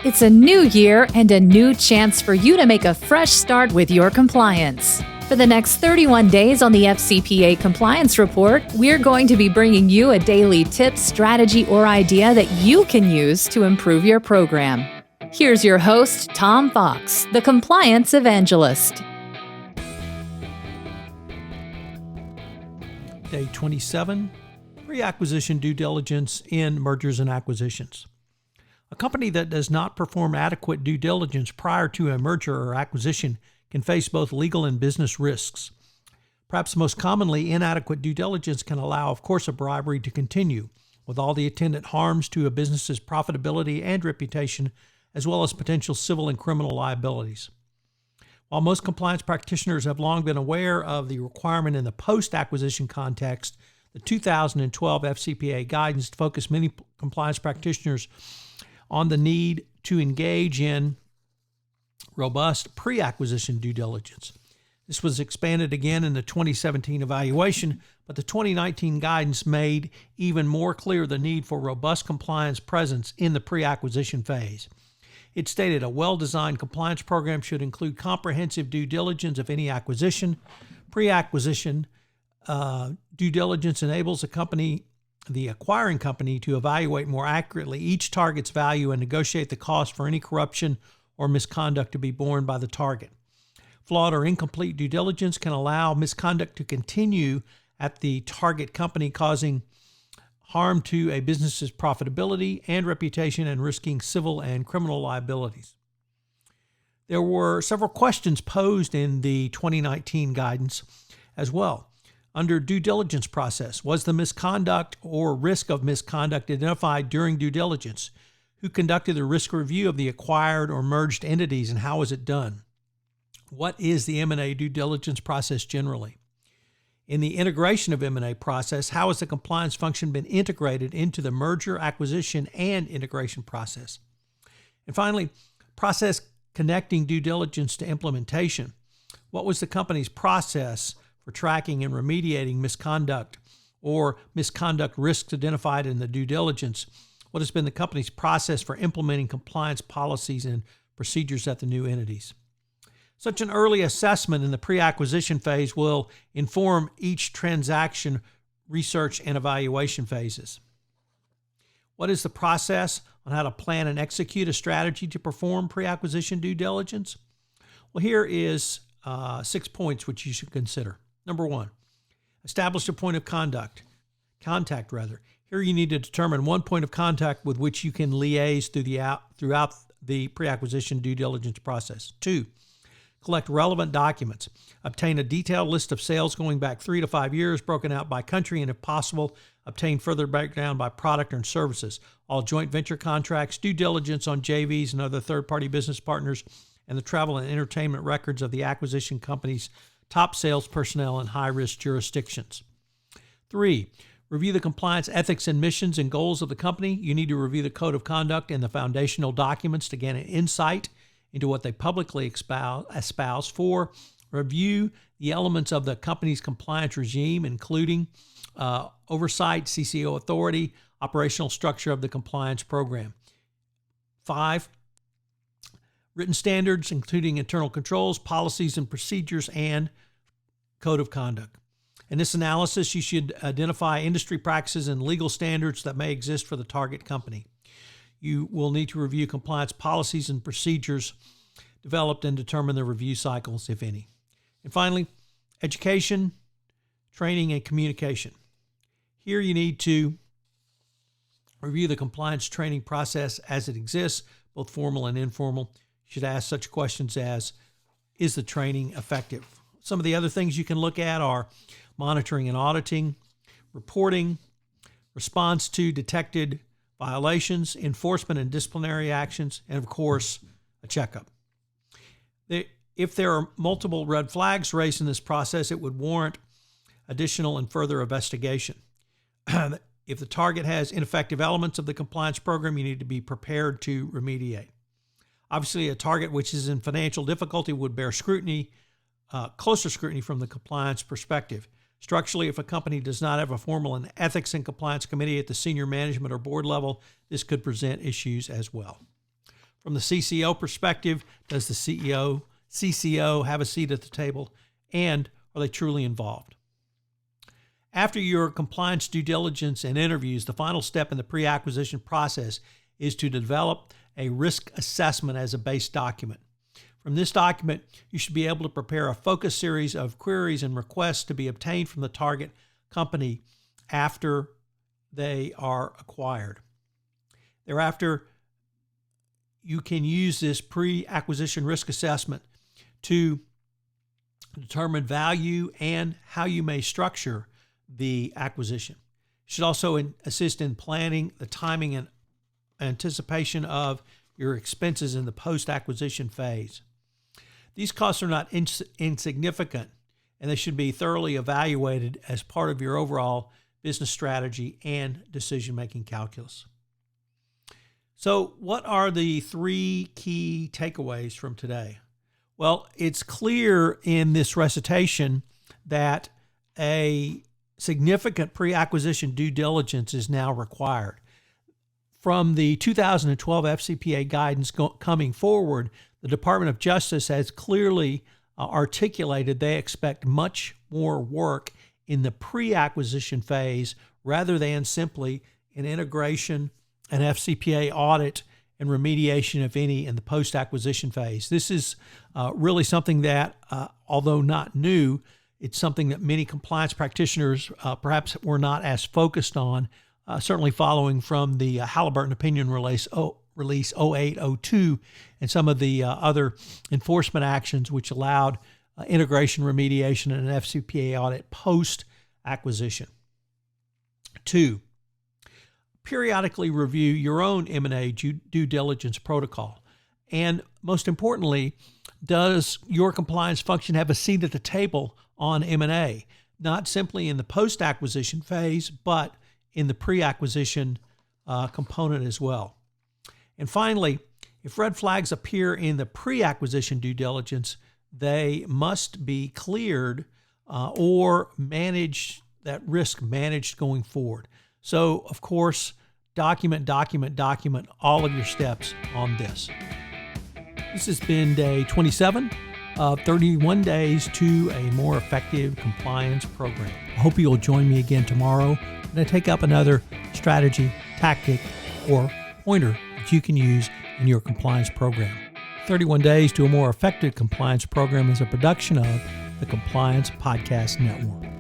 It's a new year and a new chance for you to make a fresh start with your compliance. For the next 31 days on the FCPA Compliance Report, we're going to be bringing you a daily tip, strategy, or idea that you can use to improve your program. Here's your host, Tom Fox, the Compliance Evangelist. Day 27, Pre-Acquisition Due Diligence in Mergers and Acquisitions. A company that does not perform adequate due diligence prior to a merger or acquisition can face both legal and business risks. Perhaps most commonly, inadequate due diligence can allow, of course, a bribery to continue, with all the attendant harms to a business's profitability and reputation, as well as potential civil and criminal liabilities. While most compliance practitioners have long been aware of the requirement in the post-acquisition context, the 2012 FCPA Guidance focused many compliance practitioners on the need to engage in robust pre-acquisition due diligence. This was expanded again in the 2017 evaluation, but the 2019 guidance made even more clear the need for robust compliance presence in the pre-acquisition phase. It stated a well-designed compliance program should include comprehensive due diligence of any acquisition. Pre-acquisition due diligence enables the acquiring company to evaluate more accurately each target's value and negotiate the cost for any corruption or misconduct to be borne by the target. Flawed or incomplete due diligence can allow misconduct to continue at the target company, causing harm to a business's profitability and reputation and risking civil and criminal liabilities. There were several questions posed in the 2019 guidance as well. Under due diligence process, was the misconduct or risk of misconduct identified during due diligence? Who conducted the risk review of the acquired or merged entities, and how was it done? What is the M&A due diligence process generally? In the integration of M&A process, how has the compliance function been integrated into the merger, acquisition, and integration process? And finally, process connecting due diligence to implementation. What was the company's process for tracking and remediating misconduct or misconduct risks identified in the due diligence? What has been the company's process for implementing compliance policies and procedures at the new entities? Such an early assessment in the pre-acquisition phase will inform each transaction research and evaluation phases. What is the process on how to plan and execute a strategy to perform pre-acquisition due diligence? Well, here is 6 points which you should consider. Number 1, establish a point of contact. Here you need to determine one point of contact with which you can liaise throughout the pre-acquisition due diligence process. 2, collect relevant documents. Obtain a detailed list of sales going back 3 to 5 years, broken out by country, and if possible, obtain further breakdown by product and services. All joint venture contracts, due diligence on JVs and other third-party business partners, and the travel and entertainment records of the acquisition company's top sales personnel in high-risk jurisdictions. 3, review the compliance ethics and missions and goals of the company. You need to review the code of conduct and the foundational documents to gain an insight into what they publicly espouse. 4, review the elements of the company's compliance regime, including oversight, CCO authority, operational structure of the compliance program. 5, written standards, including internal controls, policies and procedures, and code of conduct. In this analysis, you should identify industry practices and legal standards that may exist for the target company. You will need to review compliance policies and procedures developed and determine the review cycles, if any. And finally, education, training, and communication. Here you need to review the compliance training process as it exists, both formal and informal. You should ask such questions as, is the training effective? Some of the other things you can look at are monitoring and auditing, reporting, response to detected violations, enforcement and disciplinary actions, and of course, a checkup. If there are multiple red flags raised in this process, it would warrant additional and further investigation. If the target has ineffective elements of the compliance program, you need to be prepared to remediate. Obviously, a target which is in financial difficulty would bear scrutiny, closer scrutiny from the compliance perspective. Structurally, if a company does not have a formal and ethics and compliance committee at the senior management or board level, this could present issues as well. From the CCO perspective, does the CCO have a seat at the table, and are they truly involved? After your compliance due diligence and interviews, the final step in the pre-acquisition process is to develop a risk assessment as a base document. From this document, you should be able to prepare a focused series of queries and requests to be obtained from the target company after they are acquired. Thereafter, you can use this pre-acquisition risk assessment to determine value and how you may structure the acquisition. It should also assist in planning the timing and anticipation of your expenses in the post-acquisition phase. These costs are not insignificant, and they should be thoroughly evaluated as part of your overall business strategy and decision-making calculus. So, what are the 3 key takeaways from today? Well, it's clear in this recitation that a significant pre-acquisition due diligence is now required. From the 2012 FCPA guidance coming forward, the Department of Justice has clearly articulated they expect much more work in the pre-acquisition phase rather than simply an integration, an FCPA audit, and remediation, if any, in the post-acquisition phase. This is really something that, although not new, it's something that many compliance practitioners perhaps were not as focused on, certainly following from the Halliburton Opinion Release 0802 and some of the other enforcement actions which allowed integration, remediation, and an FCPA audit post-acquisition. 2, periodically review your own M&A due diligence protocol. And most importantly, does your compliance function have a seat at the table on M&A? Not simply in the post-acquisition phase, but in the pre-acquisition component as well. And finally, if red flags appear in the pre-acquisition due diligence, they must be cleared or managed, that risk managed going forward. So, of course, document all of your steps on this. This has been day 27 of 31 days to a more effective compliance program. I hope you'll join me again tomorrow when I take up another strategy, tactic, or pointer that you can use in your compliance program. 31 Days to a More Effective Compliance Program is a production of the Compliance Podcast Network.